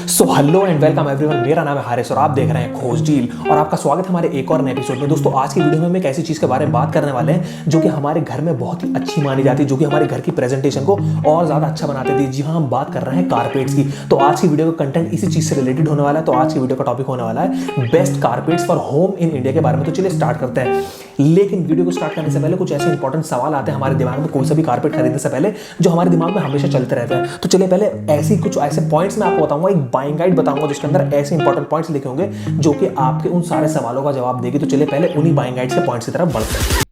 So hello and welcome everyone, मेरा नाम है हारिस और आप देख रहे हैं खोज डील और आपका स्वागत है हमारे एक और नए एपिसोड में। दोस्तों, आज की वीडियो में हम एक ऐसी चीज के बारे में बात करने वाले हैं जो कि हमारे घर में बहुत ही अच्छी मानी जाती है, जो कि हमारे घर की प्रेजेंटेशन को और ज्यादा अच्छा बनाते थे। जी हाँ, हम बात कर रहे हैं कारपेट्स की। तो आज की वीडियो का कंटेंट इसी चीज से रिलेटेड होने वाला है। तो आज की वीडियो का टॉपिक होने वाला है best carpets for home in India के बारे में। तो चलिए स्टार्ट करते हैं। लेकिन वीडियो को स्टार्ट करने से पहले कुछ ऐसे इंपॉर्टेंट सवाल आते हैं हमारे दिमाग में कोई सा भी कारपेट खरीदने से पहले, जो हमारे दिमाग में हमेशा चलते रहते हैं। तो चलिए पहले कुछ ऐसे पॉइंट्स मैं आपको बताऊंगा, एक बाइंग गाइड बताऊंगा जिसके अंदर ऐसे इंपॉर्टेंट पॉइंट्स लिखे होंगे जो कि आपके उन सारे सवालों का जवाब देगी। तो चलिए पहले उन्हीं बाइंग गाइड से पॉइंट्स की तरफ बढ़ते हैं।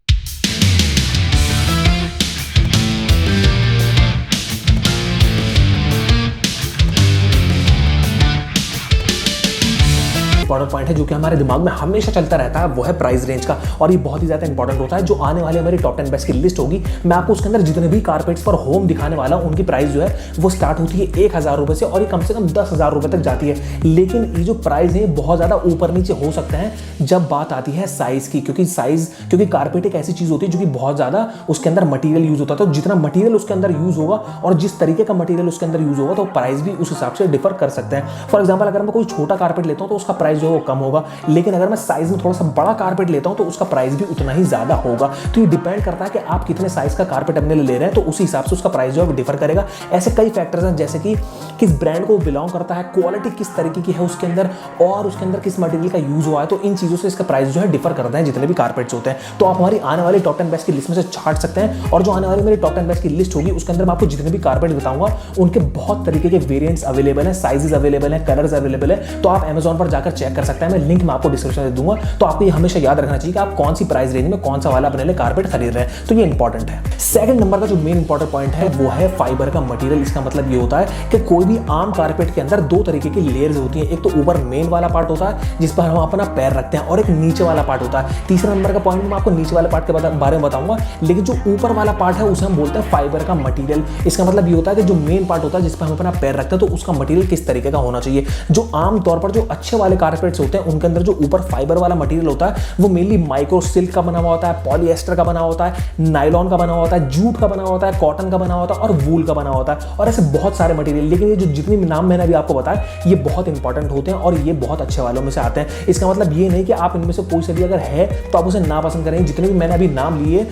पॉइंट है जो कि हमारे दिमाग में हमेशा चलता रहता है, वो है प्राइस रेंज का। और ये बहुत ही ज्यादा इंपॉर्टेंट होता है। जो आने वाली हमारी टॉप 10 बेस्ट की लिस्ट होगी, मैं आपको उसके अंदर जितने भी कारपेट्स फॉर होम दिखाने वाला हूं, उनकी प्राइस जो है वो स्टार्ट होती है 1,000 रुपए से और ये कम से कम 10,000 रुपए तक जाती है। लेकिन ये जो प्राइस है बहुत ज्यादा ऊपर नीचे हो सकते हैं जब बात आती है साइज की, क्योंकि कारपेट एक ऐसी चीज होती है जो कि बहुत ज्यादा उसके अंदर मटेरियल यूज होता है। तो जितना मटेरियल उसके अंदर यूज होगा और जिस तरीके का मटेरियल उसके अंदर यूज होगा, तो प्राइस भी उस हिसाब से डिफर कर सकते हैं। फॉर एग्जाम्पल, अगर मैं कोई छोटा कारपेट लेता हूं तो उसका प्राइस जो है वो कम होगा, लेकिन अगर मैं साइज में थोड़ा सा बड़ा कारपेट लेता हूं तो उसका प्राइस भी उतना ही ज्यादा होगा। तो ये डिपेंड करता है कि आप कितने साइज का कारपेट अपने लिए ले रहे हैं, तो उसी हिसाब से उसका प्राइस जो है वो डिफर करेगा। ऐसे कई फैक्टर्स हैं, जैसे कि किस ब्रांड को बिलोंग करता है, क्वालिटी किस तरीके की है उसके अंदर, और उसके अंदर किस मटेरियल का यूज हुआ है। तो इन चीजों से इसका प्राइस जो है डिफर करते हैं जितने भी कारपेट्स होते हैं। तो आप हमारी आने वाली टॉप 10 बेस्ट की लिस्ट में से छाट सकते हैं, और जो आने वाली मेरी टॉप 10 बेस्ट की लिस्ट होगी उसके अंदर मैं आपको जितने भी कारपेट बताऊंगा उनके बहुत तरीके के वेरिएंट्स अवेलेबल हैं, साइजेस अवेलेबल हैं, कलर्स अवेलेबल है। तो आप Amazon पर जाकर चेक कर सकते हैं, मैं लिंक मैं आपको डिस्क्रिप्शन में दूंगा। तो आपको ये हमेशा याद रखना चाहिए कि आप कौन सी प्राइस रेंज में कौन सा वाला अपने लिए कारपेट खरीद रहे हैं। तो ये इंपॉर्टेंट है। सेकंड नंबर का जो मेन इंपॉर्टेंट पॉइंट है वो है फाइबर का मटेरियल। इसका मतलब ये होता है कि कोई भी आम कारपेट के अंदर दो तरीके की लेयर्स होती हैं। एक तो ऊपर मेन वाला पार्ट होता है जिस पर हम अपना पैर रखते हैं, और एक नीचे वाला पार्ट होता है। तीसरा नंबर का पॉइंट मैं आपको नीचे वाले पार्ट के बारे में बताऊंगा, लेकिन जो ऊपर वाला पार्ट है उसे हम बोलते हैं फाइबर का मटेरियल। इसका मतलब ये होता है कि जो मेन पार्ट होता है जिस पर हम अपना पैर रखते हैं, तो उसका मटेरियल किस तरीके का होना चाहिए। जो आमतौर पर जो अच्छे वाले कारपेट्स होते हैं उनके अंदर जो ऊपर फाइबर वाला मटेरियल होता है वो मेनली माइक्रो सिल्क का बना हुआ होता है, पॉलिएस्टर का बना हुआ होता है, नायलॉन का बना हुआ होता है, जूट का बना हुआ होता है, कॉटन का बना हुआ होता है और वूल का बना होता है, और ऐसे बहुत सारे मटेरियल। लेकिन ये जो जितने भी नाम मैंने अभी आपको बताया ये बहुत इंपॉर्टेंट होते हैं और ये बहुत अच्छे वालों में से आते हैं। इसका मतलब ये नहीं कि आप इनमें से कोई सा भी अगर है तो आप उसे नापसंद करें। जितने भी मैंने अभी नाम लिए,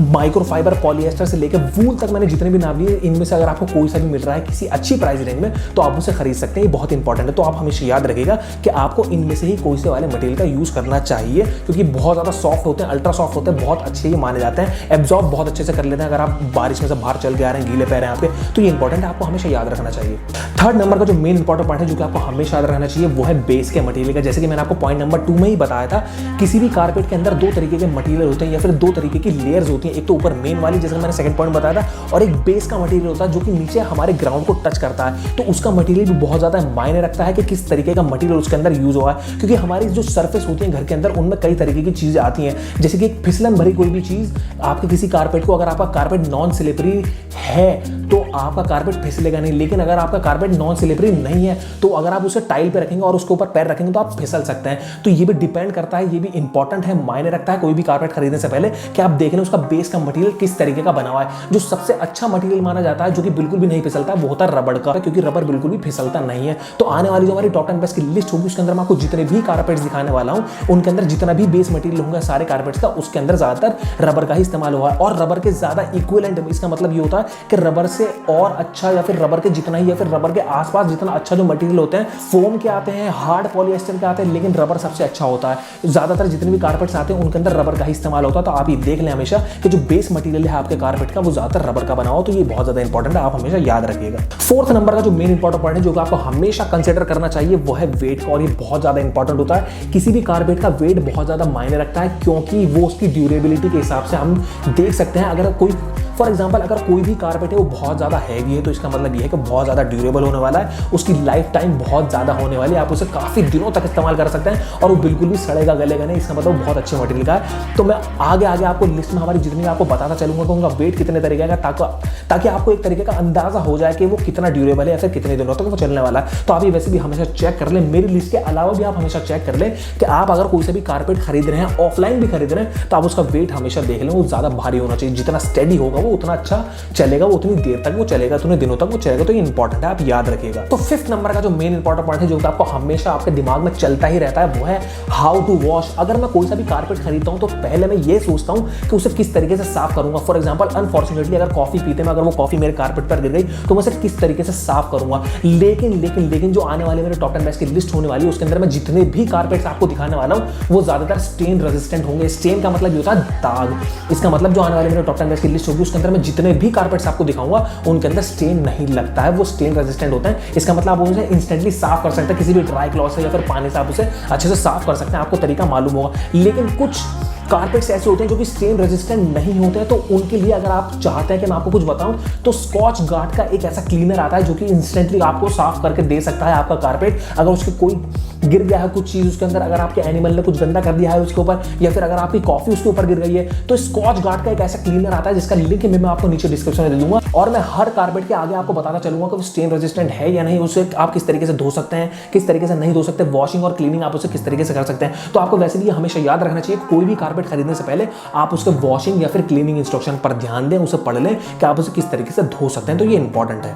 माइक्रोफाइबर, पॉलिएस्टर से लेकर वूल तक मैंने जितने भी नाम लिए, इनमें से अगर आपको कोई सा भी मिल रहा है किसी अच्छी प्राइस रेंज में तो आप उसे खरीद सकते हैं। ये बहुत इंपॉर्टेंट है। तो आप हमेशा याद रखिएगा कि आपको इनमें से ही कोई से वाले मटेरियल का यूज करना चाहिए, क्योंकि बहुत ज्यादा सॉफ्ट होते हैं, अल्ट्रा सॉफ्ट होते हैं, बहुत अच्छे ये माने जाते हैं, एब्जॉर्ब बहुत अच्छे से कर लेते हैं। अगर आप बारिश में से बाहर चल के आ रहे हैं, गीले पैर हैं यहाँ पे, तो ये इंपॉर्टेंट है, आपको हमेशा याद रखना चाहिए। थर्ड नंबर का जो मेन इंपॉर्टेंट पॉइंट है जो कि आपको हमेशा याद रखना चाहिए वो है बेस के मटेरियल का। जैसे कि मैंने आपको पॉइंट नंबर 2 में ही बताया था, किसी भी कारपेट के अंदर दो तरीके के मटेरियल होते हैं या फिर दो तरीके की लेयर्स होती हैं। एक तो ऊपर मेन वाली, जैसे मैंने सेकंड पॉइंट बताया था, और एक बेस का मटेरियल होता है जो कि नीचे हमारे ग्राउंड को टच करता है। तो उसका मटेरियल भी बहुत ज्यादा मायने रखता है कि किस तरीके का मटेरियल उसके अंदर यूज हुआ है, क्योंकि हमारी जो सरफेस होती है घर के अंदर उनमें कई तरीके की चीजें आती हैं। जैसे कि एक फिसलन भरी कोई भी चीज आपके किसी कारपेट को, अगर आपका कारपेट नॉन स्लिपरी है तो आपका कारपेट फिसलेगा नहीं, लेकिन अगर आपका कारपेट नॉन स्लिपरी नहीं है तो अगर आप उसे टाइल पे रखेंगे और उसके ऊपर पैर रखेंगे तो आप फिसल सकते हैं। तो ये भी डिपेंड करता है, ये भी इंपॉर्टेंट है, मायने रखता है कोई भी कारपेट खरीदने से पहले कि आप देख लें उसका बेस का मटेरियल किस तरीके का बना हुआ है। जो सबसे अच्छा मटेरियल माना जाता है जो कि बिल्कुल भी नहीं फिसलता वो होता है रबड़ का, क्योंकि रबड़ बिल्कुल भी फिसलता नहीं है। तो आने वाली जो हमारी टॉप 10 बेस्ट की लिस्ट होगी उसके अंदर मैं आपको जितने भी कारपेट्स दिखाने वाला हूं उनके अंदर जितना भी बेस मटेरियल होगा सारे कारपेट्स का, उसके अंदर ज्यादातर रबड़ का ही इस्तेमाल हुआ है। और रबड़ के ज्यादा इक्विवेलेंट, इसका मतलब ये होता है कि रबड़ से और अच्छा या फिर रबड़ के जितना ही या फिर रबड़ के आसपास जितना अच्छा जो मटेरियल होते हैं, फोम के आते हैं, हार्ड पॉलिएस्टर के आते हैं, लेकिन रबड़ सबसे अच्छा होता है। ज्यादातर जितने भी कारपेट्स आते हैं उनके अंदर रबड़ का ही इस्तेमाल होता है। तो आप ये देख लें हमेशा कि जो बेस मटेरियल है आपके कारपेट का वो ज्यादातर रबड़ का बना हो। तो ये बहुत ज्यादा इंपॉर्टेंट है, आप हमेशा याद रखिएगा। फोर्थ नंबर का जो मेन इंपॉर्टेंट पॉइंट है जो कि आपको हमेशा कंसीडर करना चाहिए वो है वेट का, और ये बहुत ज्यादा इंपॉर्टेंट होता है। किसी भी कारपेट का वेट बहुत ज्यादा मायने रखता है, क्योंकि वो उसकी ड्यूरेबिलिटी के हिसाब से हम देख सकते हैं। अगर कोई फॉर एग्जाम्पल अगर कोई भी कारपेट है वो बहुत ज़्यादा हैवी है तो इसका मतलब ये है कि बहुत ज़्यादा ड्यूरेबल होने वाला है, उसकी लाइफ टाइम बहुत ज़्यादा होने वाली है, आप उसे काफ़ी दिनों तक इस्तेमाल कर सकते हैं और वो बिल्कुल भी सड़ेगा गलेगा नहीं। इसका मतलब बहुत अच्छे मटेरियल का है। तो मैं आगे आपको लिस्ट में हमारी जितनी आपको बताता चलूंगा कि उनका वेट कितने तरीके का, ताकि आपको एक तरीके का अंदाजा हो जाए कि वो कितना ड्यूरेबल है या फिर कितने दिनों तक वो चलने वाला है। तो आप ये वैसे भी हमेशा चेक कर लें, मेरी लिस्ट के अलावा भी आप हमेशा चेक कर लें कि आप अगर कोई से भी कारपेट खरीद रहे हैं, ऑफलाइन भी खरीद रहे हैं, तो आप उसका वेट हमेशा देख लें, वो ज़्यादा भारी होना चाहिए। जितना स्टेडी होगा वो वो उतना अच्छा चलेगा, वो उतनी देर तक वो चलेगा, उतने दिनों तक वो चलेगा। तो ये इंपॉर्टेंट है, आप याद रखिएगा। तो 5th नंबर का जो मेन इंपॉर्टेंट पॉइंट है जो आपको हमेशा आपके दिमाग में चलता ही रहता है वो है हाउ टू वॉश। अगर मैं कोई सा भी कारपेट खरीदता हूं तो पहले मैं ये सोचता हूं कि उसे किस तरीके से साफ करूंगा। फॉर एग्जांपल अनफॉर्चुनेटली अगर कॉफी पीते में अगर वो कॉफी मेरे कारपेट पर गिर गई तो मैं उसे किस तरीके से साफ करूंगा। लेकिन जो आने वाले मेरे टॉप 10 बेस्ट की लिस्ट होने वाली है उसके अंदर मैं जितने भी कारपेट्स आपको दिखाने वाला हूं वो ज्यादातर स्टेन रेजिस्टेंट होंगे। स्टेन का मतलब ये होता है दाग। इसका मतलब जो आने वाले मेरे टॉप 10 बेस्ट की लिस्ट होगी उसके अंदर मैं जितने भी कारपेट्स आपको दिखाऊंगा उनके अंदर स्टेन नहीं लगता है, वो स्टेन रेजिस्टेंट होते हैं। इसका मतलब आप उसे इंस्टेंटली साफ कर सकते हैं किसी भी ड्राई क्लॉथ से या फिर पानी से, आप उसे अच्छे से साफ कर सकते हैं, आपको तरीका मालूम होगा। लेकिन कुछ कारपेट्स ऐसे होते हैं जो कि स्टेन रेजिस्टेंट नहीं होते हैं, तो उनके लिए अगर आप चाहते हैं कि मैं आपको कुछ बताऊं तो स्कॉच गार्ड का एक ऐसा क्लीनर आता है जो कि इंस्टेंटली आपको साफ करके दे सकता है आपका कारपेट। अगर उसके कोई गिर गया है कुछ चीज उसके अंदर, अगर आपके एनिमल ने कुछ गंदा कर दिया है उसके ऊपर, या फिर अगर आपकी कॉफी उसके ऊपर गिर गई है, तो स्कॉच गार्ड का एक ऐसा क्लीनर आता है जिसका लिंक मैं आपको नीचे डिस्क्रिप्शन में दे दूंगा। और मैं हर कारपेट के आगे आपको बताता चलूंगा कि वो स्टेन रेजिस्टेंट है या नहीं, उसे आप किस तरीके से धो सकते हैं, किस तरीके से नहीं धो सकते, वॉशिंग और क्लीनिंग आप उसे किस तरीके से कर सकते हैं। तो आपको वैसे भी हमेशा याद रखना चाहिए कोई भी कारपेट खरीदने से पहले आप उसके वॉशिंग या फिर क्लीनिंग इंस्ट्रक्शन पर ध्यान दें, उसे पढ़ लें कि आप उसे किस तरीके से धो सकते हैं। तो ये इंपॉर्टेंट है।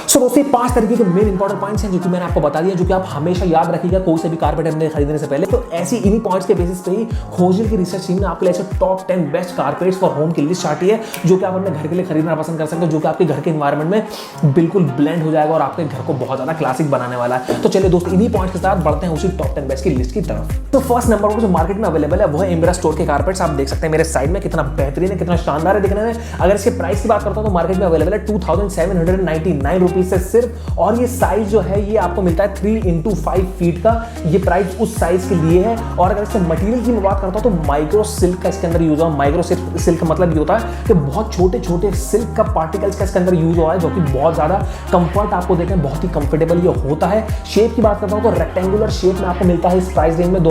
सो दोस्तों 5 तरीके के मेन इंपॉर्टेंट पॉइंट्स हैं जो कि मैंने आपको बता दिया, जो कि आप हमेशा याद रखिएगा कोई से भी कारपेट खरीदने से पहले। तो ऐसी इन्हीं पॉइंट्स के बेसिस पे ही खोजिल की रिसर्च टीम ने आपके लिए ऐसे top 10 best carpets for home की लिस्ट छाटी है जो कि आप अपने घर के लिए खरीदना पसंद कर सकते हैं, जो कि आपके घर के एनवायरनमेंट में बिल्कुल ब्लेंड हो जाएगा और आपके घर को बहुत ज्यादा क्लासिक बनाने वाला है। तो चलिए दोस्तों इन्हीं पॉइंट्स के साथ बढ़ते हैं उसी टॉप 10 बेस्ट की लिस्ट की तरफ। तो फर्स्ट नंबर पर जो मार्केट में अवेलेबल है वो है एम्ब्रा स्टोर के कारपेट्स। आप देख सकते हैं मेरे साइड में कितना बेहतरीन है, कितना शानदार है दिखने में। अगर इसके प्राइस की बात करता हूं तो मार्केट में अवेलेबल है 2799 रुपीज से सिर्फ, और ये साइज जो है ये आपको मिलता है 3x5 फीट का। ये प्राइस उस साइज के लिए है। और अगर इसके मटेरियल की मैं बात करता हूं तो माइक्रो सिल्क का इसके अंदर यूज हुआ। माइक्रो सिल्क का मतलब ये होता है कि बहुत छोटे छोटे सिल्क का पार्टिकल्स का इसके अंदर यूज हुआ है, जो कि बहुत ज्यादा कंफर्ट आपको देते हैं, बहुत ही कंफर्टेबल ये होता है। शेप की बात करता हूं तो रेक्टेंगुलर शेप में आपको मिलता है इस प्राइस रेंज में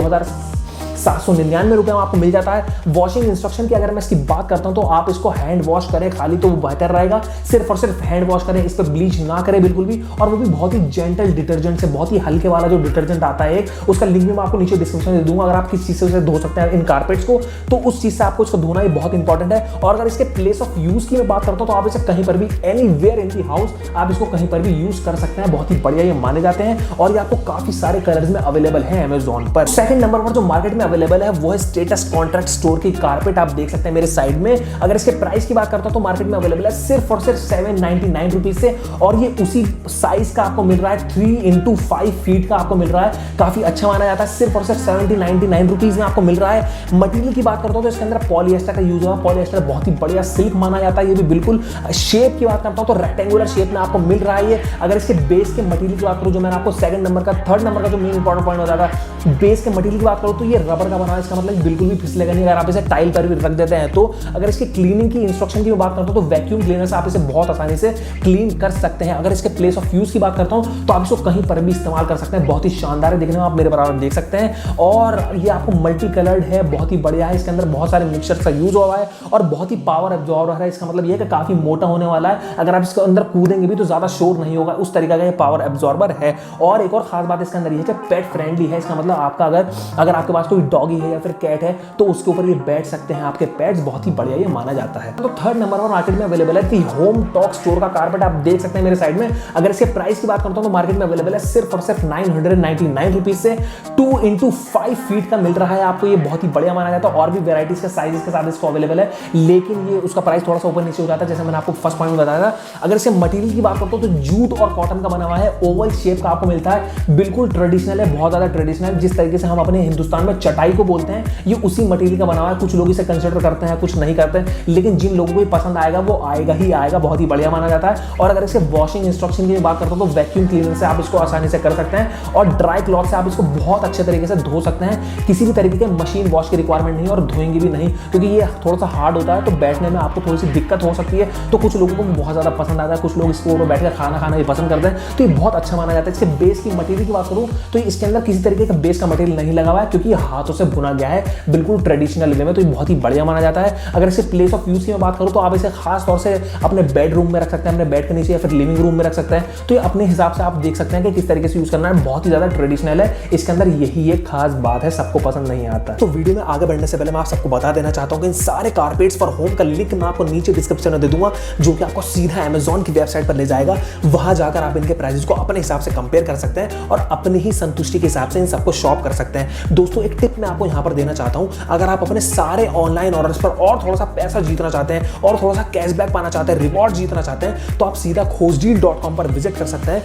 2799 रुपए में आपको मिल जाता है। वॉशिंग इंस्ट्रक्शन की अगर मैं इसकी बात करता हूं तो आप इसको हैंड वॉश करें खाली तो वो बेहतर रहेगा, सिर्फ और सिर्फ हैंड वॉश करें, इस पर ब्लीच ना करें बिल्कुल भी, और वो भी बहुत ही जेंटल डिटर्जेंट से, बहुत ही हल्के वाला जो डिटर्जेंट आता है एक, उसका लिंक भी मैं आपको नीचे डिस्क्रिप्शन में दे दूंगा। अगर आप किस चीज से धो सकते हैं इन कारपेट्स को तो उस चीज से आपको इसको धोना ये बहुत इंपॉर्टेंट है। और अगर इसके प्लेस ऑफ यूज की मैं बात करता हूं तो आप इसे कहीं पर भी एनीवेयर इन दी हाउस आप इसको कहीं पर भी यूज कर सकते हैं, बहुत ही बढ़िया ये माने जाते हैं और ये आपको काफी सारे कलर्स में अवेलेबल है अमेजॉन पर। सेकंड नंबर पर जो मार्केट में अवेलेबल है वो है स्टेटस कॉन्ट्रैक्ट स्टोर की कारपेट। आप देख सकते हैं मेरे साइड में। अगर इसके प्राइस की बात करता हूं तो मार्केट में अवेलेबल है सिर्फ और सिर्फ 799 रुपीज से, और ये उसी साइज का आपको मिल रहा है 3x5 फीट का आपको मिल रहा है, काफी अच्छा माना जाता है। सिर्फ और सिर्फ 799 रुपीज में आपको मिल रहा है। मटेरियल की बात करता हूं तो इसके अंदर पॉलिएस्टर का यूज हुआ। पॉलिएस्टर बहुत ही बढ़िया सिल्क माना जाता है ये भी बिल्कुल। शेप की बात करता हूं तो रेक्टेंगुलर शेप में आपको मिल रहा है ये। अगर इसके बेस के मटेरियल की बात करूं जो मैंने आपको थर्ड नंबर का जो मेन इंपॉर्टेंट पॉइंट बताया था, बेस के मटेरियल की बात करूं तो ये रबर का बना है, इसका मतलब बिल्कुल भी फिसलेगा नहीं अगर आप इसे टाइल पर भी रख देते हैं तो। अगर इसकी क्लीनिंग की इंस्ट्रक्शन की बात करता हूं तो वैक्यूम क्लीनर से आप इसे बहुत आसानी से क्लीन कर सकते हैं। अगर इसके प्लेस ऑफ यूज की बात करता हूं तो आप इसको कहीं पर भी इस्तेमाल कर सकते हैं, बहुत ही शानदार है दिखने में, आप मेरे बराबर देख सकते हैं। और ये आपको मल्टी कलर्ड है, बहुत ही बढ़िया है, इसके अंदर बहुत सारे मिक्सचर का यूज हुआ है और बहुत ही पावर एब्जॉर्बर है। इसका मतलब ये कि काफी मोटा होने वाला है, अगर आप इसके अंदर कूदेंगे भी तो ज्यादा शोर नहीं होगा, उस तरीका का ये पावर एब्जॉर्बर है। और एक और खास बात इसके अंदर ये है कि पेट फ्रेंडली है। इसका मतलब आपका अगर आपके पास कोई डॉगी है या फिर कैट है तो उसके ऊपर ये बैठ सकते हैं आपके पेट्स, बहुत ही बढ़िया ये माना जाता है। तो थर्ड नंबर पर मार्केट में अवेलेबल है दी होम टॉक स्टोर का कारपेट। आप देख सकते हैं मेरे साइड में। अगर इसके प्राइस की बात करता हूं तो मार्केट में अवेलेबल है सिर्फ और सिर्फ 999 रुपीज से 2x5 फीट का मिल रहा है आपको, ये बहुत ही बढ़िया माना जाता है। और भी वेराइटीज के साइजेस के साथ इसको अवेलेबल है, लेकिन ये उसका प्राइस थोड़ा सा ऊपर नीचे हो जाता है, जैसे मैंने आपको फर्स्ट पॉइंट में बताया था। अगर इसके मटेरियल की बात करता हूं तो जूट और कॉटन का बना हुआ है, ओवल शेप का आपको मिलता है, बिल्कुल ट्रेडिशनल है, बहुत ज्यादा ट्रेडिशनल। जिस तरीके से हम अपने हिंदुस्तान में चटाई को बोलते हैं ये उसी मटेरियल का बना हुआ है। कुछ लोग इसे कंसिडर करते हैं, कुछ नहीं करते, लेकिन जिन लोगों को ये पसंद आएगा वो आएगा ही आएगा, बहुत ही बढ़िया माना जाता है। और अगर इसके वॉशिंग इंस्ट्रक्शन की बात करता हूं तो वैक्यूम क्लीनर से आप इसको आसानी से कर सकते हैं और ड्राई क्लॉथ से आप इसको बहुत अच्छे तरीके से धो सकते हैं। किसी भी तरीके के मशीन वॉश की रिक्वायरमेंट नहीं है और धोएंगे भी नहीं, क्योंकि ये थोड़ा सा हार्ड होता है तो बैठने में आपको थोड़ी सी दिक्कत हो सकती है। तो कुछ लोगों को बहुत ज्यादा पसंद आता है, कुछ लोग इसको बैठ कर खाना खाना भी पसंद करते हैं, तो ये बहुत अच्छा माना जाता है। इसके बेस की मटेरियल की बात करूं तो इसके अंदर किसी तरीके का बेस का मटेरियल नहीं लगा हुआ है, क्योंकि ये हाथों हाथों से बुना गया है बिल्कुल ट्रेडिशनल वे में, तो ये बहुत ही बढ़िया माना जाता है। अगर इसके प्लेस ऑफ यूज की मैं बात करूं तो आप इसे खास तौर से अपने बेडरूम में रख सकते हैं, अपने बेड के नीचे या फिर लिविंग रूम में रख सकते हैं। तो ये अपने हिसाब से आप देख सकते हैं कि किस तरीके से यूज करना है। बहुत ही ज्यादा ट्रेडिशनल है, इसके अंदर यही एक खास बात है, सबको पसंद नहीं आता। तो वीडियो में आगे बढ़ने से पहले मैं आप सबको बता देना चाहता हूं कि इन सारे कारपेट्स फॉर होम का लिंक मैं आपको नीचे डिस्क्रिप्शन में दे दूंगा, जो कि आपको सीधा Amazon की वेबसाइट पर ले जाएगा। वहां जाकर आप इनके प्राइसेस को अपने हिसाब से कंपेयर कर सकते हैं और अपनी ही संतुष्टि के हिसाब से इन सबको शॉप कर सकते हैं। दोस्तों एक टिप मैं आपको यहां पर देना चाहता हूं, अगर आप अपने सारे ऑनलाइन ऑर्डर्स पर और थोड़ा सा पैसा जीतना चाहते हैं और थोड़ा सा कैशबैक पाना चाहते हैं, रिवॉर्ड जीतना चाहते हैं, तो आप सीधा खोजडील.com पर विजिट कर सकते हैं,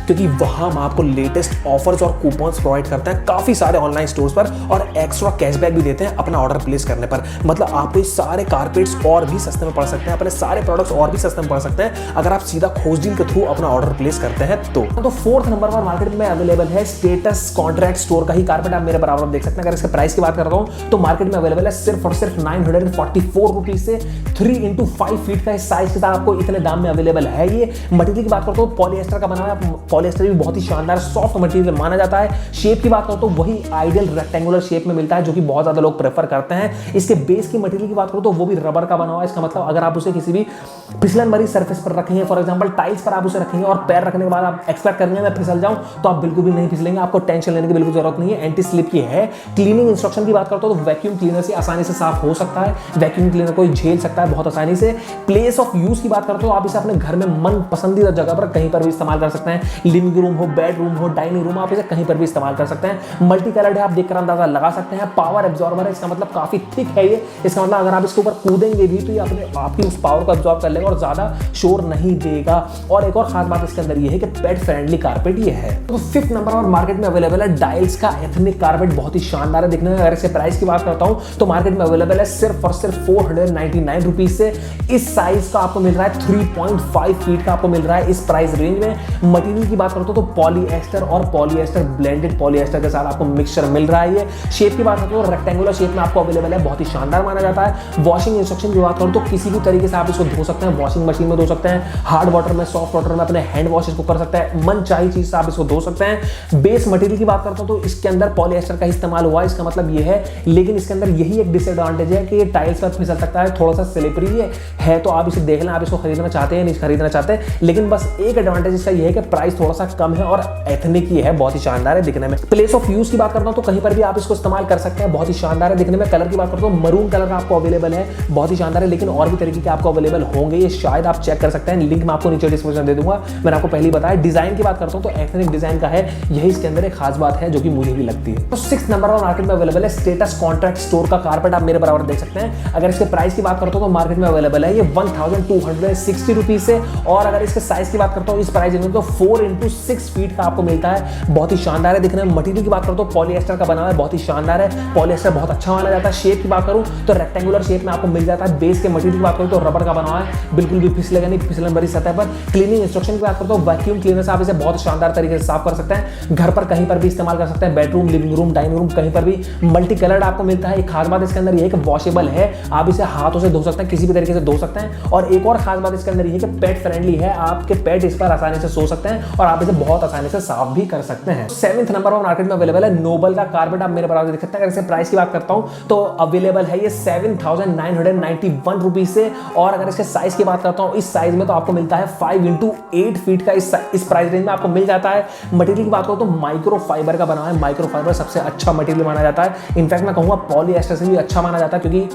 क्योंकि वहां हम आपको लेटेस्ट ऑफर्स और कूपन्स प्रोवाइड करते हैं काफी सारे ऑनलाइन स्टोर्स पर, और एक्स्ट्रा कैशबैक भी देते हैं अपना ऑर्डर प्लेस करने पर। मतलब आप ये सारे कारपेट्स और भी सस्ते में पड़ सकते हैं, अपने सारे प्रोडक्ट्स और भी सस्ते में पड़ सकते हैं अगर आप सीधा खोजडील के थ्रू अपना ऑर्डर प्लेस करते हैं। तो फोर्थ नंबर पर मार्केट में अवेलेबल है स्टेटस कॉन्ट्रैक्ट स्टोर का ही कारपेट। आप मेरे बराबर देख सकते हैं। अगर इसके प्राइस की बात करता हूं तो मार्केट में अवेलेबल है सिर्फ और सिर्फ 944 रुपीज से 3x5 फीट का साइज के साथ आपको इतने दाम में अवेलेबल है। ये मटेरियल की बात करता हूं पॉलिएस्टर का बना हुआ है, पॉलिएस्टर भी बहुत ही शानदार सॉफ्ट मटेरियल माना जाता है। शेप की बात करो तो वही आइडियल रेक्टेंगुलर शेप में मिलता है, जो कि बहुत ज्यादा लोग प्रेफर करते हैं। इसके बेस की मटेरियल की बात करो तो वो भी रबर का बना हुआ है। इसका मतलब अगर आप उसे किसी भी फिसलन भरी सरफेस पर रखेंगे, फॉर एग्जांपल टाइल्स पर आप उसे रखेंगे और पैर रखने के बाद आप एक्सपेक्ट करेंगे मैं फिसल जाऊं, तो आप बिल्कुल भी नहीं फिसलेंगे। आपको टेंशन लेने की बिल्कुल जरूरत नहीं है, एंटी स्लिप की है। क्लीनिंग इंस्ट्रक्शन की बात करते हो तो वैक्यूम क्लीनर से आसानी से साफ हो सकता है, वैक्यूम क्लीनर को झेल सकता है बहुत आसानी से। प्लेस ऑफ यूज की बात करते हो आप इसे अपने घर में मन पसंदीदा जगह पर कहीं पर भी इस्तेमाल कर सकते हैं। लिविंग रूम हो, बेडरूम हो, डाइनिंग रूम, आप इसे कहीं पर भी इस्तेमाल कर सकते हैं। मल्टी कलर्ड है, आप देखकर अंदाजा लगा सकते हैं। पावर एब्जॉर्बर है, इसका मतलब काफी थिक है ये। इसका मतलब अगर आप इसके ऊपर कूदेंगे भी तो ये अपने आपकी उस पावर को एब्जॉर्ब कर लेगा और ज्यादा शोर नहीं देगा। और एक और खास बात इसके अंदर ये है कि पेट फ्रेंडली कारपेट ये है। तो फिफ्थ नंबर पर मार्केट में अवेलेबल है डाइल्स का एथनिक कारपेट। बहुत ही शानदार है दिखने में। अगर इसके प्राइस की बात करता हूं तो मार्केट में अवेलेबल है सिर्फ और सिर्फ 499 रुपीज से। इस साइज का आपको मिल रहा है 3.5 फीट का आपको मिल रहा है इस प्राइस रेंज में। मटेरियल की बात करता हूं तो पॉलीएस्टर और पॉलीएस्टर ब्लेंडेड पॉलीएस्टर के साथ आपको मिक्सचर मिल रहा है। ये शेप की बात करते हो रेक्टेंगुलर शेप में आपको अवेलेबल है, बहुत ही शानदार माना जाता है। वॉशिंग इंस्ट्रक्शन की बात करो तो किसी भी तरीके से आप इसको धो सकते हैं, वॉशिंग मशीन में धो सकते हैं, हार्ड वाटर में, सॉफ्ट वाटर में अपने हैंड वॉश इसको कर सकते हैं, मन चाहिए चीज से आप इसको धो सकते हैं। बेस मटेरियल की बात करता हूं तो इसके अंदर पॉलीएस्टर का इस्तेमाल हुआ है, इसका मतलब ये है। लेकिन इसके अंदर यही एक डिसएडवांटेज है कि ये टाइल्स पर फिसल सकता है, थोड़ा सा स्लिपरी है। तो आप इसे देख लें, आप इसको खरीदना चाहते हैं नहीं खरीदना चाहते। लेकिन बस एक एडवांटेज इसका ये है कि प्राइस थोड़ा सा कम है और एथनिक ही है, बहुत ही शानदार है दिखने में। प्लेस ऑफ यूज की बात करता हूं तो कहीं पर भी आप इसको इस्तेमाल कर सकते हैं, बहुत ही शानदार है दिखने में। कलर की बात करता हूं मरून कलर आपको अवेलेबल है, बहुत ही शानदार है। लेकिन और भी तरीके के आपको अवेलेबल होंगे, ये शायद आप चेक कर सकते हैं। लिंक मैं आपको नीचे डिस्क्रिप्शन दे दूंगा। मैंने आपको पहले बताया। डिजाइन की बात करता हूं तो एथनिक डिजाइन का है, यही इसके अंदर एक खास बात है जो कि मुझे भी लगती है। तो 6th नंबर पर मार्केट में अवेलेबल है स्टेटस कॉन्ट्रैक्ट स्टोर का कारपेट। आप मेरे बराबर देख सकते हैं। अगर इसके प्राइस की बात करता हूं तो मार्केट में अवेलेबल है ये 1260 रुपीज से। और अगर इसके साइज की बात करता हूं इस प्राइस में तो 4x6 फीट का आपको मिलता है, बहुत ही शानदार है दिखने में। मटेरियल की बात करता हूं पॉलीएस्टर का बना हुआ है, बहुत ही शानदार है। पॉलीएस्टर बहुत अच्छा माना जाता है। शेप की बात करूं तो रेक्टेंगुलर शेप में आपको मिल जाता है। बेस के मटेरियल की बात करूं तो रबर का बना हुआ है, बिल्कुल भी फिसलेगा नहीं, फिसलन भरी सतह पर। क्लीनिंग इंस्ट्रक्शन की बात करता हूं वैक्यूम क्लीनर से आप इसे बहुत शानदार तरीके से साफ कर सकते हैं। घर पर कहीं पर भी इस्तेमाल कर सकते हैं, bedroom, living room, dining room, कहीं पर भी। मल्टी कलर्ड आपको मिलता है। एक खास बात इसके अंदर ये है कि वॉशेबल है, आप इसे हाथों से धो सकते हैं, किसी भी तरीके से धो सकते हैं। और एक और खास बात इसके अंदर ये है कि पेट फ्रेंडली है, आपके पेट इस पर आसानी से सो सकते हैं और आप इसे बहुत आसानी से साफ भी कर सकते हैं। 7th नंबर पर मार्केट में अवेलेबल है नोबल का कारपेट। आप मेरे बराबर देख सकते हैं। अगर इसे प्राइस की बात करता हूं तो अवेलेबल है ये 7991 रुपीज से। और अगर इसके साइज की बात करता हूं इस साइज में तो आपको मिलता है 5x8 फीट का इस प्राइस रेंज में आपको मिल जाता है। मटेरियल की बात करो तो माइक्रो फाइबर का बना है। माइक्रो फाइबर सबसे अच्छा मटेरियल माना जाता है। इनफैक्ट मैं कहूंगा पॉलीएस्टर से भी अच्छा माना जाता है, क्योंकि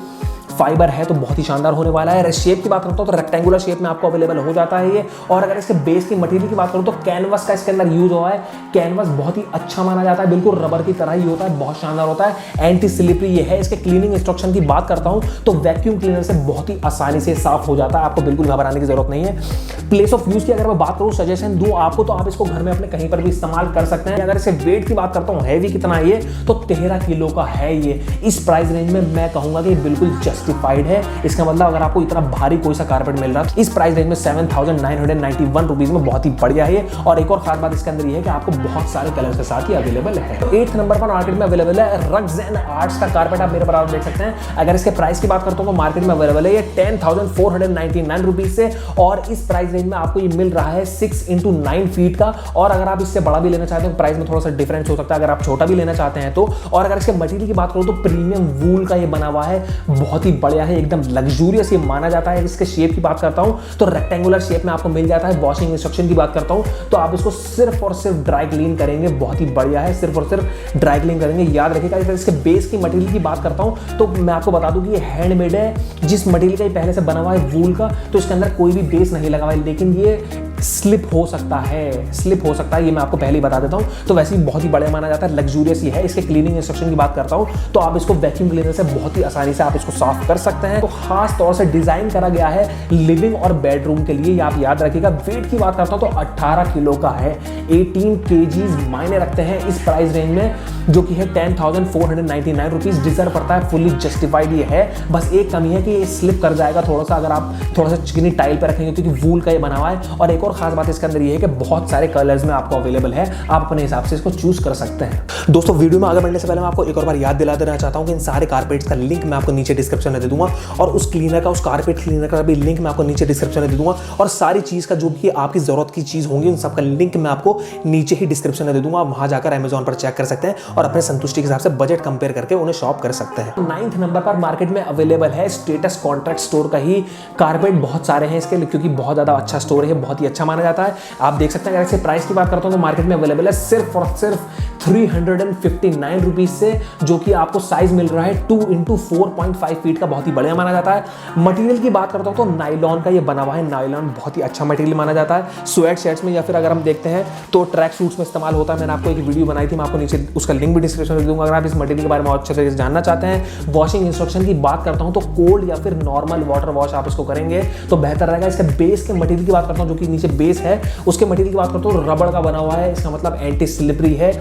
फाइबर है तो बहुत ही शानदार होने वाला है। शेप की बात करता हूं तो रेक्टेंगुलर शेप में आपको अवेलेबल हो जाता है ये। और अगर इसके बेस की मटेरियल की बात करूं तो कैनवस का इसके अंदर यूज हुआ है। कैनवस बहुत ही अच्छा माना जाता है, बिल्कुल रबर की तरह ही होता है, बहुत शानदार होता है। एंटी स्लिपरी ये है। इसके क्लीनिंग इंस्ट्रक्शन की बात करता हूं तो वैक्यूम क्लीनर से बहुत ही आसानी से साफ हो जाता है, आपको बिल्कुल घबराने की जरूरत नहीं है। प्लेस ऑफ यूज की अगर मैं बात करूं, सजेशन दूं आपको तो आप इसको घर में अपने कहीं पर भी इस्तेमाल कर सकते हैं। अगर इसके वेट की बात करता हूं, हैवी कितना है ये, तो 13 किलो का है ये। इस प्राइस रेंज में मैं कहूंगा कि बिल्कुल जस्टिफाइड जस्टिफाइड है। इसका मतलब अगर आपको इतना भारी कोई सा कारपेट मिल रहा है इस प्राइस रेंज में 7,991 रुपीज में, बहुत ही बढ़िया है। और एक और खास बात इसके अंदर ये है कि आपको बहुत सारे कलर्स के साथ ही अवेलेबल है। तो 8th नंबर पर मार्केट में अवेलेबल है रग्स एंड आर्ट्स का कारपेट। आप मेरे बराबर देख सकते हैं। अगर इसके प्राइस की बात करता हूं तो मार्केट में अवेलेबल है ये 10,499 रुपीज से, और इस प्राइस रेंज में आपको ये मिल रहा है 6x9 फीट का। और अगर आप इससे बड़ा भी लेना चाहते हो प्राइस में थोड़ा सा डिफरेंस हो सकता है, अगर आप छोटा भी लेना चाहते हैं तो। और अगर इसके मटेरियल की बात करूं तो प्रीमियम वूल का ये बना हुआ है, बहुत ही बढ़िया है, एकदम लग्जूरियस ये माना जाता है। इसके शेप की बात करता हूं तो रेक्टेंगुलर शेप में आपको मिल जाता है। वॉशिंग इंस्ट्रक्शन की बात करता हूं तो आप इसको सिर्फ और सिर्फ ड्राई क्लीन करेंगे, बहुत ही बढ़िया है, सिर्फ और सिर्फ ड्राई क्लीन करेंगे। याद रखिएगा। अगर इसके बेस की मटेरियल की बात करता हूं तो मैं आपको बता दूं कि ये हैंडमेड है। जिस मटेरियल का ये पहले से बना हुआ है वूल का, तो इसके अंदर कोई भी बेस नहीं लगा हुआ है, लेकिन ये स्लिप हो सकता है, ये मैं आपको पहले ही बता देता हूं। तो वैसे ही बहुत ही बढ़िया माना जाता है, लग्जूरियस ही है। इसके क्लीनिंग इंस्ट्रक्शन की बात करता हूं तो आप इसको वैक्यूम क्लीनर से बहुत ही आसानी से आप इसको साफ कर सकते हैं। तो खास तौर से डिजाइन करा गया है लिविंग और बेडरूम के लिए, आप याद रखिएगा। वेट की बात करता हूं तो 18 किलो का है, 18 kgs मायने रखते हैं इस प्राइस रेंज में, जो कि है 10,499 रुपीज। डिजर्व करता है, फुल्ली जस्टिफाइड ये है। बस एक कमी है कि ये स्लिप कर जाएगा थोड़ा सा अगर आप थोड़ा सा चिकनी टाइल पे रखेंगे, क्योंकि वूल का ये बना हुआ है। और एक और खास बात इसके अंदर ये है कि बहुत सारे कलर्स में आपको अवेलेबल है, आप अपने हिसाब से इसको चूज कर सकते हैं। दोस्तों वीडियो में आगे बढ़ने से पहले मैं आपको एक और बार याद दिला देना चाहता हूं कि इन सारे कारपेट्स का लिंक मैं आपको नीचे डिस्क्रिप्शन में दे दूंगा, और उस क्लीनर का, उस कारपेट क्लीनर का भी लिंक मैं आपको नीचे डिस्क्रिप्शन में दे दूंगा। और सारी चीज का जो भी आपकी जरूरत की चीज होंगी उन सबका लिंक मैं आपको नीचे ही डिस्क्रिप्शन में दे दूंगा। वहां जाकर अमेजॉन पर चेक कर सकते हैं और अपने संतुष्टि के हिसाब से बजट कंपेयर करके उन्हें शॉप कर सकते हैं। 9th नंबर पर मार्केट में अवेलेबल है स्टेटस कॉन्ट्रैक्ट स्टोर का ही कारपेट। बहुत सारे हैं इसके, क्योंकि बहुत ज्यादा अच्छा स्टोर है, बहुत ही अच्छा माना जाता है। आप देख सकते हैं। अगर इसके प्राइस की बात करता हूं तो मार्केट में अवेलेबल है सिर्फ और सिर्फ 359 रुपीज से, जो कि आपको साइज मिल रहा है 2x4.5 फीट का, बहुत ही बढ़िया माना जाता है। मटेरियल की बात करता हूं तो नायलॉन का ये बना हुआ है, नायलॉन बहुत ही अच्छा मटेरियल माना जाता है। स्वेट शर्ट्स में या फिर अगर हम देखते हैं तो ट्रैक सूट्स में इस्तेमाल होता है। मैंने आपको एक वीडियो बनाई थी, मैं आपको नीचे उसका लिंक भी डिस्क्रिप्शन में दूंगा अगर आप इस मटेरियल के बारे में और अच्छे से जानना चाहते हैं। वॉशिंग इंस्ट्रक्शन की बात करता हूं तो कोल्ड या फिर नॉर्मल वाटर वॉश आप इसको करेंगे तो बेहतर रहेगा। इसके बेस के मटेरियल की बात करता हूं, जो कि नीचे बेस है उसके मटेरियल की बात करता हूं, रबड़ का बना हुआ है। इसका मतलब एंटी स्लिपरी है।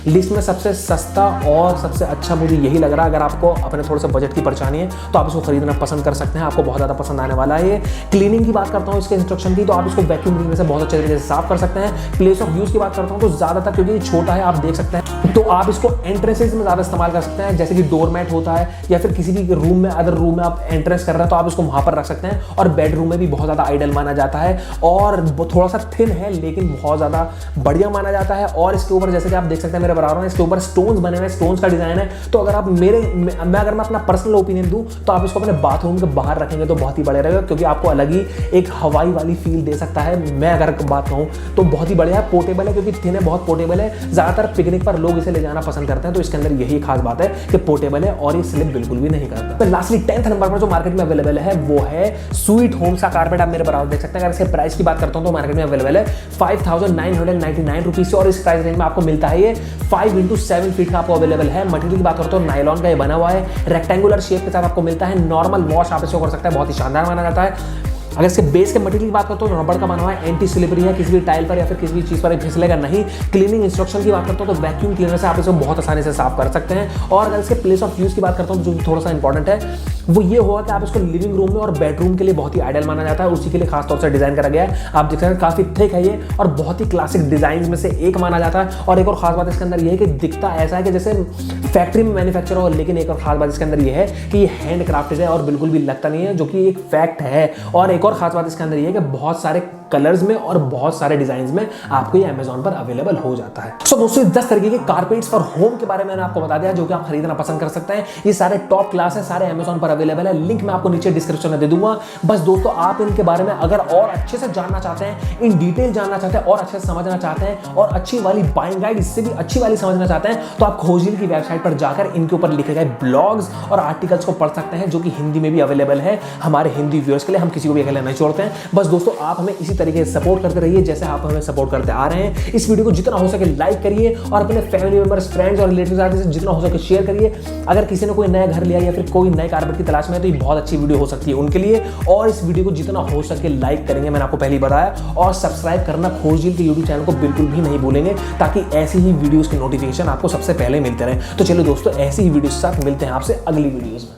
लिस्ट में सबसे सस्ता और सबसे अच्छा मुझे यही लग रहा है। अगर आपको अपने थोड़े से बजट की परेशानी है तो आप इसको खरीदना पसंद कर सकते हैं, आपको बहुत ज़्यादा पसंद आने वाला है। क्लीनिंग की बात करता हूँ इसके इंस्ट्रक्शन की, तो आप इसको वैक्यूम क्लीनर से बहुत अच्छे तरीके से साफ कर सकते हैं। प्लेस ऑफ यूज की बात करता हूँ तो ज़्यादातर, क्योंकि ये छोटा है आप देख सकते हैं, तो आप इसको एंट्रेंसेस में ज़्यादा इस्तेमाल कर सकते हैं। जैसे कि डोरमैट होता है या फिर किसी भी रूम में, अदर रूम में आप एंट्रेंस कर रहे हैं तो आप इसको वहाँ पर रख सकते हैं। और बेडरूम में भी बहुत ज़्यादा आइडल माना जाता है, और थोड़ा सा थिन है लेकिन बहुत ज़्यादा बढ़िया माना जाता है। और इसके ऊपर जैसे कि आप देख सकते हैं मेरे बराबर में, इसके ऊपर स्टोन्स बने हुए, स्टोन्स का डिजाइन है। तो अगर आप अगर मैं अपना पर्सनल ओपिनियन दूं तो आप इसको अपने बाथरूम के बाहर रखेंगे तो बहुत ही बढ़िया रहेगा, क्योंकि आपको अलग ही एक हवाई वाली फील दे सकता है। मैं अगर बात कहूं तो बहुत ही बढ़िया है, पोर्टेबल है, क्योंकि थिन है, बहुत पोर्टेबल है। ज्यादातर पिकनिक पर लोग इसे ले जाना पसंद करते हैं, तो इसके अंदर यही खास बात है कि पोर्टेबल है और ये स्लिप बिल्कुल भी नहीं करता। तो लास्टली 10th नंबर पर जो मार्केट में अवेलेबल है वो है स्वीट होम्स का कारपेट। आप मेरे बराबर देख सकते हैं। अगर इसके प्राइस की बात करता हूं तो मार्केट में अवेलेबल है 5,999 रुपीज से, और इस प्राइस रेंज में आपको मिलता है ये 5x7 फीट का आपको अवेलेबल है। मटेरियल की बात करते हो नायलॉन का ये बना हुआ है, रेक्टेंगुलर शेप के साथ आपको मिलता है। नॉर्मल वॉश आप इसको कर सकते हैं, बहुत ही शानदार माना जाता है। अगर इसके बेस के मटेरियल की बात करते हो तो रबड़ का बना हुआ है, एंटी स्लिपरी है, किसी भी टाइल पर या फिर किसी भी चीज़ पर फिसलेगा नहीं। क्लीनिंग इंस्ट्रक्शन की बात करते हो तो वैक्यूम क्लीनर से आप इसको बहुत आसानी से साफ कर सकते हैं। और अगर इसके प्लेस ऑफ यूज की बात करता हूँ जो थोड़ा सा इंपॉर्टेंट है वो ये होगा कि आप इसको लिविंग रूम में और बेडरूम के लिए बहुत ही आइडियल माना जाता है, उसी के लिए खास तौर से डिजाइन करा गया है। आप देख सकते हैं काफी थिक है ये और बहुत ही क्लासिक डिजाइन में से एक माना जाता है। और एक और खास बात इसके अंदर ये है कि दिखता ऐसा है कि जैसे फैक्ट्री में मैन्युफैक्चर हो, लेकिन एक और खास बात इसके अंदर ये है कि ये हैंड क्राफ्टेड है और बिल्कुल भी लगता नहीं है, जो कि एक फैक्ट है। और एक और खास बात इसके अंदर ये है कि बहुत सारे कलर्स में और बहुत सारे डिजाइन में आपको ये अमेजॉन पर अवेलेबल हो जाता है। सो दोस्तों 10 तरीके के कारपेट्स फॉर होम के बारे में मैंने आपको बता दिया, जो कि आप खरीदना पसंद कर सकते हैं। ये सारे टॉप क्लास है, सारे अमेजॉन पर अवेलेबल है। लिंक मैं आपको नीचे डिस्क्रिप्शन में दे दूंगा। बस दोस्तों आप इनके बारे में अगर और अच्छे से जानना चाहते हैं, इन डिटेल जानना चाहते हैं और अच्छे से समझना चाहते हैं और अच्छी वाली बाइंग गाइड इससे भी अच्छी वाली समझना चाहते हैं, तो आप खोजिल की वेबसाइट पर जाकर इनके ऊपर लिखे गए ब्लॉग्स और आर्टिकल्स को पढ़ सकते हैं, जो कि हिंदी में भी अवेलेबल है हमारे हिंदी व्यूअर्स के लिए। हम किसी को भी अकेले नहीं छोड़ते हैं। बस दोस्तों आप हमें इसी तरीके से सपोर्ट करते रहिए जैसे आप हमें सपोर्ट करते आ रहे हैं। इस वीडियो को जितना हो सके लाइक करिए और अपने फैमिली मेंबर्स, फ्रेंड्स और रिलेटिव्स आदि से जितना हो सके शेयर करिए। अगर किसी ने कोई नया घर लिया या फिर कोई नए कारपेट की तलाश में है तो ये बहुत अच्छी वीडियो हो सकती है उनके लिए। और इस वीडियो को जितना हो सके लाइक करेंगे, मैंने आपको पहले ही बताया, और सब्सक्राइब करना खोजिल के यूट्यूब चैनल को बिल्कुल भी नहीं भूलेंगे, ताकि ऐसी ही वीडियोस की नोटिफिकेशन आपको सबसे पहले मिलते रहे। तो चलो दोस्तों ऐसी ही वीडियो के साथ मिलते हैं आपसे अगली वीडियोस में।